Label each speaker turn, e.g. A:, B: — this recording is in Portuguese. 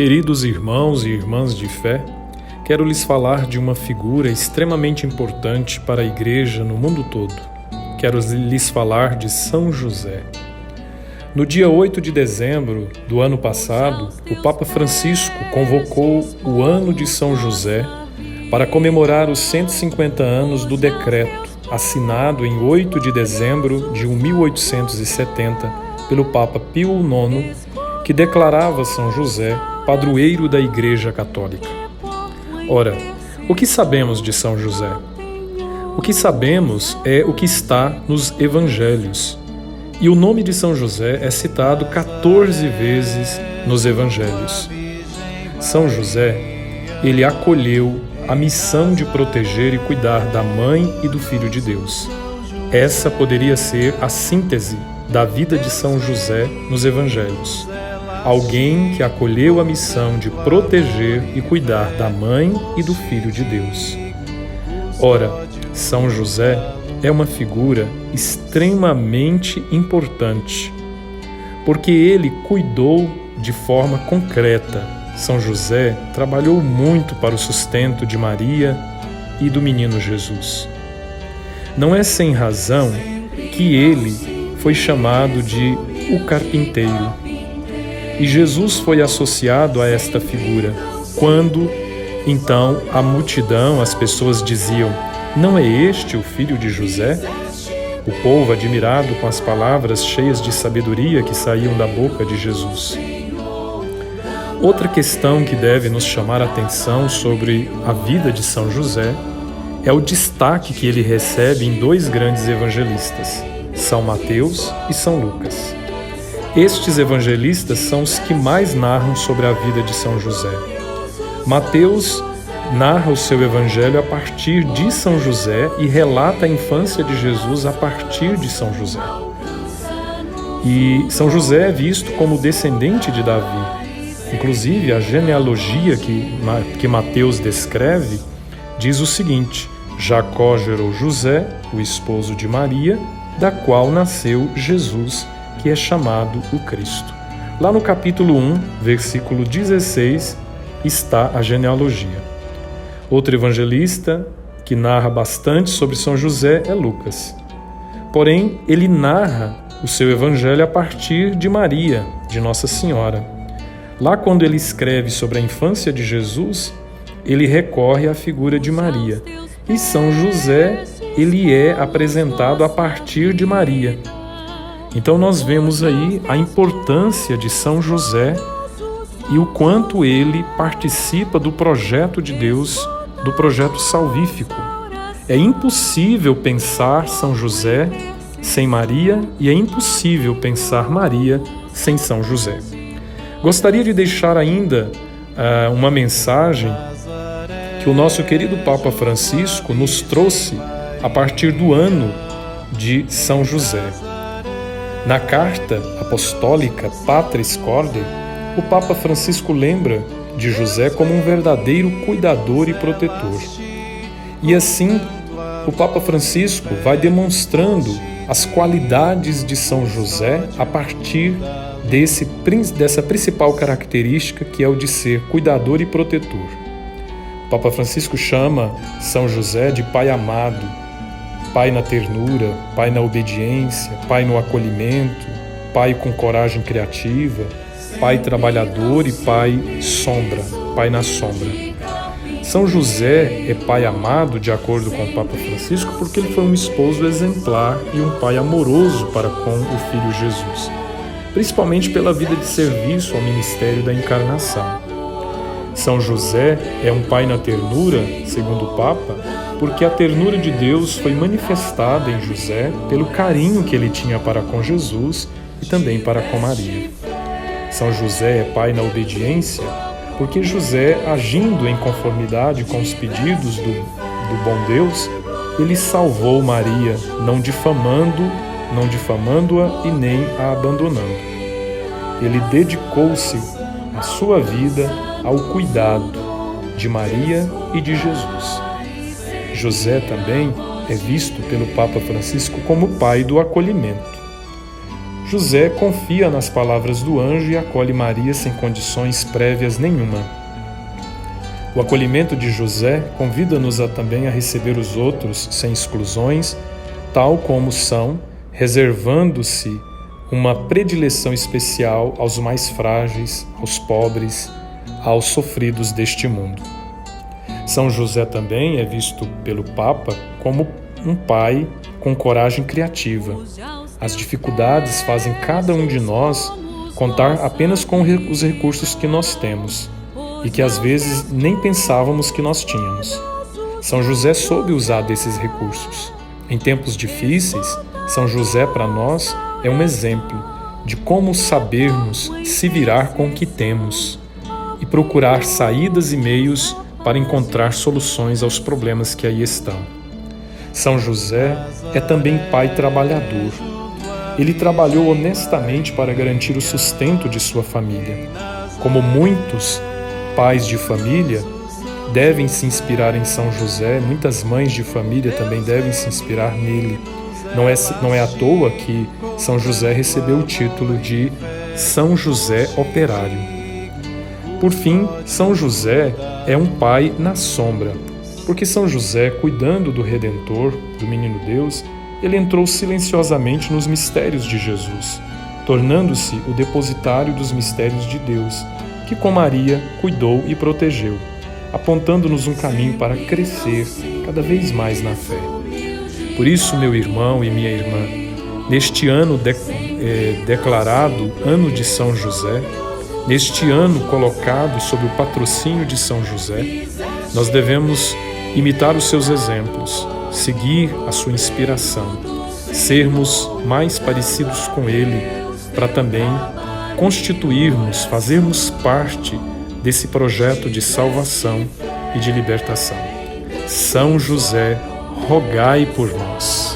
A: Queridos irmãos e irmãs de fé, quero lhes falar de uma figura extremamente importante para a Igreja no mundo todo. Quero lhes falar de São José. No dia 8 de dezembro do ano passado, o Papa Francisco convocou o Ano de São José para comemorar os 150 anos do decreto assinado em 8 de dezembro de 1870 pelo Papa Pio IX, que declarava São José padroeiro da Igreja Católica. Ora, o que sabemos de São José? O que sabemos é o que está nos Evangelhos. E o nome de São José é citado 14 vezes nos Evangelhos. São José, ele acolheu a missão de proteger e cuidar da mãe e do Filho de Deus. Essa poderia ser a síntese da vida de São José nos Evangelhos. Alguém que acolheu a missão de proteger e cuidar da mãe e do Filho de Deus. Ora, São José é uma figura extremamente importante, porque ele cuidou de forma concreta. São José trabalhou muito para o sustento de Maria e do menino Jesus. Não é sem razão que ele foi chamado de o carpinteiro. E Jesus foi associado a esta figura, quando, então, a multidão, as pessoas diziam: não é este o filho de José? O povo, admirado com as palavras cheias de sabedoria que saíam da boca de Jesus. Outra questão que deve nos chamar a atenção sobre a vida de São José é o destaque que ele recebe em dois grandes evangelistas, São Mateus e São Lucas. Estes evangelistas são os que mais narram sobre a vida de São José. Mateus narra o seu evangelho a partir de São José e relata a infância de Jesus a partir de São José. E São José é visto como descendente de Davi. Inclusive, a genealogia que Mateus descreve diz o seguinte: Jacó gerou José, o esposo de Maria, da qual nasceu Jesus, que é chamado o Cristo. Lá no capítulo 1, versículo 16, está a genealogia. Outro evangelista que narra bastante sobre São José é Lucas. Porém, ele narra o seu evangelho a partir de Maria, de Nossa Senhora. Lá, quando ele escreve sobre a infância de Jesus, ele recorre à figura de Maria. E São José, ele é apresentado a partir de Maria. Então nós vemos aí a importância de São José e o quanto ele participa do projeto de Deus, do projeto salvífico. É impossível pensar São José sem Maria e é impossível pensar Maria sem São José. Gostaria de deixar ainda uma mensagem que o nosso querido Papa Francisco nos trouxe a partir do ano de São José. Na carta apostólica Patris Corde, o Papa Francisco lembra de José como um verdadeiro cuidador e protetor. E assim, o Papa Francisco vai demonstrando as qualidades de São José a partir dessa principal característica, que é o de ser cuidador e protetor. O Papa Francisco chama São José de pai amado, pai na ternura, pai na obediência, pai no acolhimento, pai com coragem criativa, pai trabalhador e pai sombra, pai na sombra. São José é pai amado, de acordo com o Papa Francisco, porque ele foi um esposo exemplar e um pai amoroso para com o Filho Jesus, principalmente pela vida de serviço ao ministério da encarnação. São José é um pai na ternura, segundo o Papa, porque a ternura de Deus foi manifestada em José pelo carinho que ele tinha para com Jesus e também para com Maria. São José é pai na obediência, porque José, agindo em conformidade com os pedidos do bom Deus, ele salvou Maria, não difamando-a e nem a abandonando. Ele dedicou-se a sua vida ao cuidado de Maria e de Jesus. José também é visto pelo Papa Francisco como pai do acolhimento. José confia nas palavras do anjo e acolhe Maria sem condições prévias nenhuma. O acolhimento de José convida-nos também a receber os outros sem exclusões, tal como são, reservando-se uma predileção especial aos mais frágeis, aos pobres, aos sofridos deste mundo. São José também é visto pelo Papa como um pai com coragem criativa. As dificuldades fazem cada um de nós contar apenas com os recursos que nós temos e que às vezes nem pensávamos que nós tínhamos. São José soube usar desses recursos. Em tempos difíceis, São José para nós é um exemplo de como sabermos se virar com o que temos e procurar saídas e meios para encontrar soluções aos problemas que aí estão. São José é também pai trabalhador. Ele trabalhou honestamente para garantir o sustento de sua família. Como muitos pais de família devem se inspirar em São José, muitas mães de família também devem se inspirar nele. Não é à toa que São José recebeu o título de São José Operário. Por fim, São José é um pai na sombra, porque São José, cuidando do Redentor, do Menino Deus, ele entrou silenciosamente nos mistérios de Jesus, tornando-se o depositário dos mistérios de Deus, que com Maria cuidou e protegeu, apontando-nos um caminho para crescer cada vez mais na fé. Por isso, meu irmão e minha irmã, neste ano declarado Ano de São José, neste ano colocado sob o patrocínio de São José, nós devemos imitar os seus exemplos, seguir a sua inspiração, sermos mais parecidos com ele, para também constituirmos, fazermos parte desse projeto de salvação e de libertação. São José, rogai por nós.